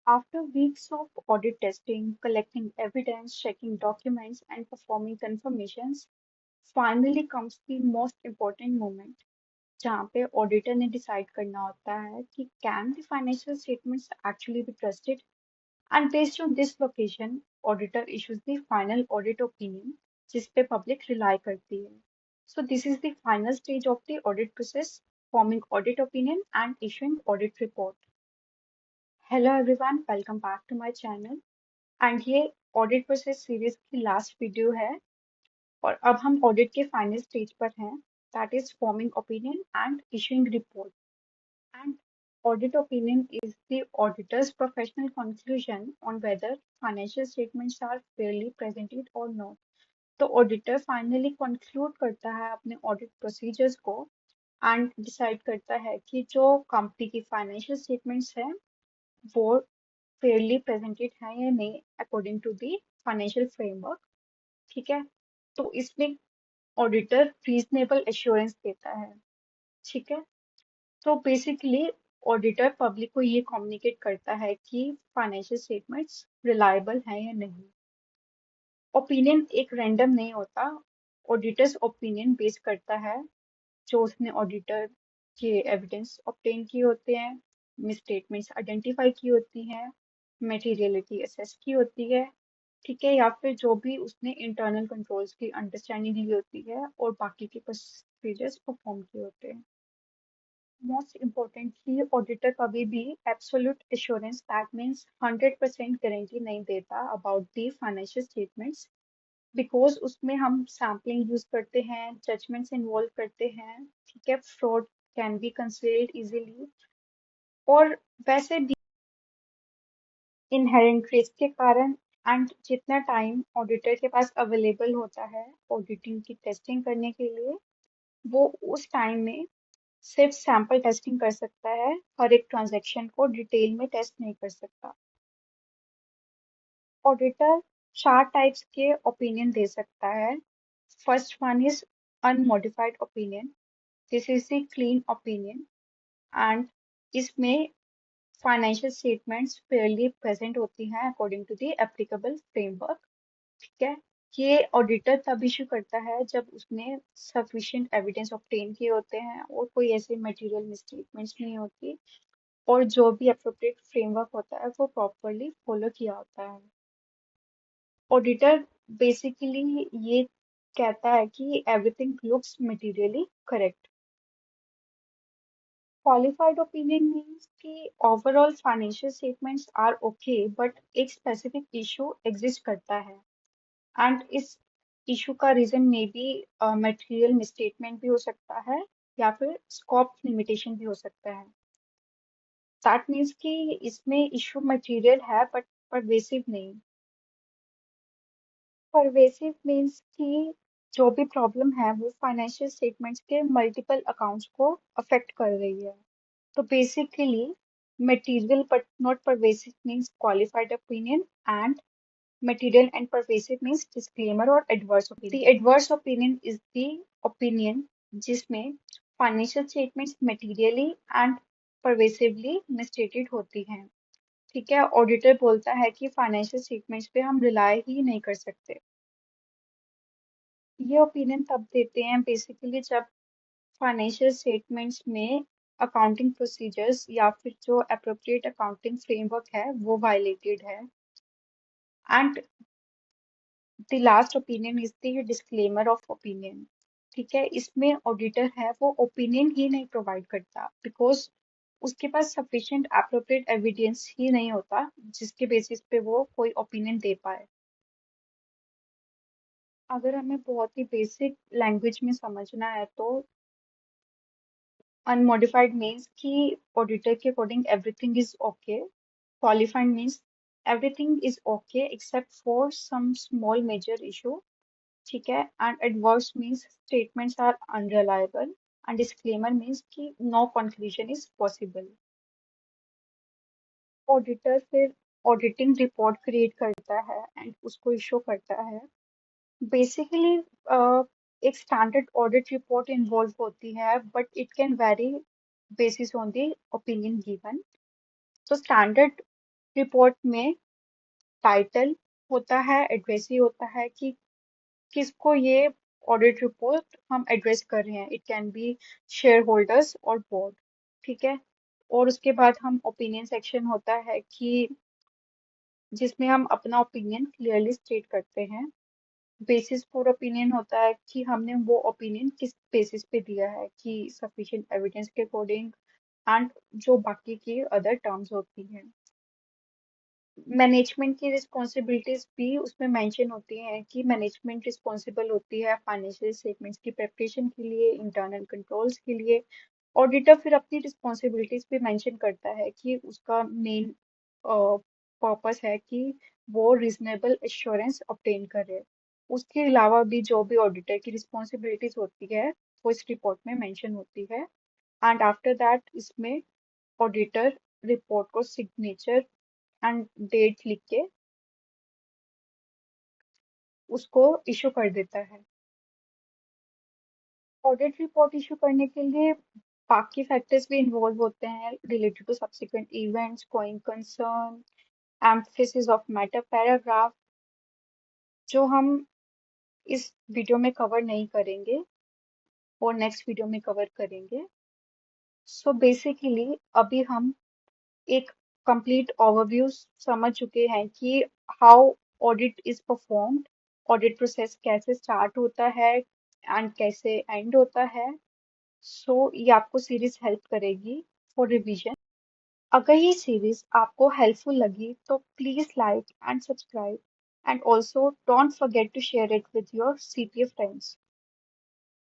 After weeks of audit testing, collecting evidence, checking documents, and performing confirmations, finally comes the most important moment, जहाँ पे auditor ने decide करना होता है कि can the financial statements actually be trusted and based on this location auditor issues the final audit opinion जिस पे public rely करती है. So this is the final stage of the audit process, forming audit opinion and issuing audit report. Hello everyone, welcome back to my channel. And ये audit process series की last video है और अब हम audit के final stage पर हैं, that is forming opinion and issuing report. And audit opinion is the auditor's professional conclusion on whether financial statements are fairly presented or not. तो auditor finally conclude करता है अपने ऑडिट प्रोसीजर्स को and decide करता है कि जो company की फाइनेंशियल स्टेटमेंट्स है वो फेयरली प्रेजेंटेड है या नहीं according to the financial framework. ठीक है, तो इसमें ऑडिटर रीजनेबल एश्योरेंस देता है. ठीक है, तो बेसिकली ऑडिटर पब्लिक को ये कम्युनिकेट करता है कि फाइनेंशियल स्टेटमेंट्स रिलायबल हैं या नहीं. ओपिनियन एक रैंडम नहीं होता, ऑडिटर्स ओपिनियन बेस करता है जो उसने ऑडिटर के एविडेंस ऑब्टेन किए होते हैं, मिसस्टेटमेंट्स आइडेंटिफाई की होती हैं, मटेरियलिटी असेस की होती है. ठीक है, या फिर जो भी उसने इंटरनल कंट्रोल्स की अंडरस्टैंडिंग ली होती है और बाकी के प्रोसीजर्स परफॉर्म किए होते हैं. मोस्ट इम्पोर्टेंटली ऑडिटर कभी भी absolute assurance that means 100% guarantee नहीं देता about the financial statements, because उसमें हम सैम्पलिंग यूज करते हैं, जजमेंट्स इन्वॉल्व करते हैं. ठीक है, fraud can be concealed easily और वैसे भी इनहेरेंट रिस्क के कारण. एंड जितना टाइम ऑडिटर के पास अवेलेबल होता है ऑडिटिंग की टेस्टिंग करने के लिए, वो उस टाइम में सिर्फ सैंपल टेस्टिंग कर सकता है, हर एक ट्रांजैक्शन को डिटेल में टेस्ट नहीं कर सकता. ऑडिटर चार टाइप्स के ओपिनियन दे सकता है. First one is unmodified opinion. This is the clean opinion and इसमें फाइनेंशियल स्टेटमेंट्स फेयरली प्रेजेंट होती हैं according to the applicable framework. ठीक है, ये ऑडिटर तब इशू करता है जब उसने सफिशिएंट एविडेंस ऑब्टेन किए होते हैं और कोई ऐसे मटेरियल मिसस्टेटमेंट्स नहीं होती और जो भी अप्रोप्रिएट फ्रेमवर्क होता है वो प्रॉपरली फॉलो किया होता है. ऑडिटर बेसिकली ये कहता है कि everything looks materially correct. Qualified opinion means कि overall financial statements are okay but एक स्पेसिफिक इशू एग्जिस्ट करता है एंड इस इशू का reason may be material misstatement भी हो सकता है या फिर स्कोप लिमिटेशन भी हो सकता है. दैट मीन्स कि इसमें इशू मटेरियल है बट परवेसिव नहीं. परवेसिव मीन्स कि जो भी प्रॉब्लम है वो फाइनेंशियल स्टेटमेंट्स के मल्टीपल अकाउंट्स को अफेक्ट कर रही है. So basically, material but not pervasive means qualified opinion, and material and pervasive means disclaimer or adverse opinion. The adverse opinion is the opinion जिसमें financial statements materially and pervasively misstated होती हैं. ठीक है, auditor बोलता है कि financial statements पे हम रिलाई ही नहीं कर सकते. ये ओपिनियन तब देते हैं बेसिकली जब फाइनेंशियल स्टेटमेंट्स में अकाउंटिंग प्रोसीजर्स या फिर जो अप्रोप्रिएट अकाउंटिंग फ्रेमवर्क है वो वायलेटेड है. And the last opinion is the disclaimer of opinion. ठीक है, इसमें ऑडिटर है वो ओपिनियन ही नहीं प्रोवाइड करता बिकॉज उसके पास सफिशिएंट अप्रोप्रिएट एविडेंस ही नहीं होता जिसके बेसिस पे वो कोई ओपिनियन दे पाए. अगर हमें बहुत ही बेसिक लैंग्वेज में समझना है तो unmodified means कि auditor के according everything is okay. Qualified means everything is okay except for some small major issue. ठीक है, and adverse means statements are unreliable and disclaimer means कि no conclusion is possible. Auditor फिर auditing report create करता है and उसको issue करता है. Basically एक standard audit report involved होती है but it can vary basis on the opinion given. तो स्टैंडर्ड रिपोर्ट में टाइटल होता है, एड्रेस ही होता है कि किसको ये ऑडिट रिपोर्ट हम एड्रेस कर रहे हैं। It can be share holders और बोर्ड। ठीक है। और उसके बाद हम ओपिनियन सेक्शन होता है कि जिसमें हम अपना ओपिनियन क्लियरली स्टेट करते हैं। बेसिस फॉर ओपिनियन होता है कि हमने वो ओपिनियन किस बेसिस पे दिया है, कि सफिशिएंट एविडेंस के अकॉर्डिंग, एंड जो बाकी की अदर टर्म्स होती हैं। मैनेजमेंट की रिस्पॉन्सिबिलिटीज भी उसमें मेंशन होती हैं कि मैनेजमेंट रिस्पॉन्सिबल होती है फाइनेंशियल स्टेटमेंट्स की प्रिपरेशन के लिए, इंटरनल कंट्रोल्स के लिए। ऑडिटर फिर अपनी रिस्पॉन्सिबिलिटीज भी मेंशन करता है कि उसका मेन पर्पस है कि वो रीजनेबल एश्योरेंस ऑब्टेन करे। उसके अलावा भी जो भी ऑडिटर की रिस्पॉन्सिबिलिटीज होती है वो इस रिपोर्ट में मेंशन होती है। एंड आफ्टर दैट इसमें ऑडिटर रिपोर्ट को सिग्नेचर एंड डेट लिख के उसको इशू कर देता है। ऑडिट रिपोर्ट इशू करने के लिए बाकी फैक्टर्स भी इन्वॉल्व होते हैं related to subsequent events, going concern, emphasis of matter paragraph, जो हम इस वीडियो में कवर नहीं करेंगे और नेक्स्ट वीडियो में कवर करेंगे। सो बेसिकली अभी हम एक कंप्लीट ओवरव्यू समझ चुके हैं कि how audit is performed, audit process कैसे स्टार्ट होता है एंड कैसे एंड होता है। सो ये आपको सीरीज हेल्प करेगी फॉर रिवीजन। अगर ये सीरीज आपको हेल्पफुल लगी तो please like and subscribe, and also don't forget to share it with your CPA friends.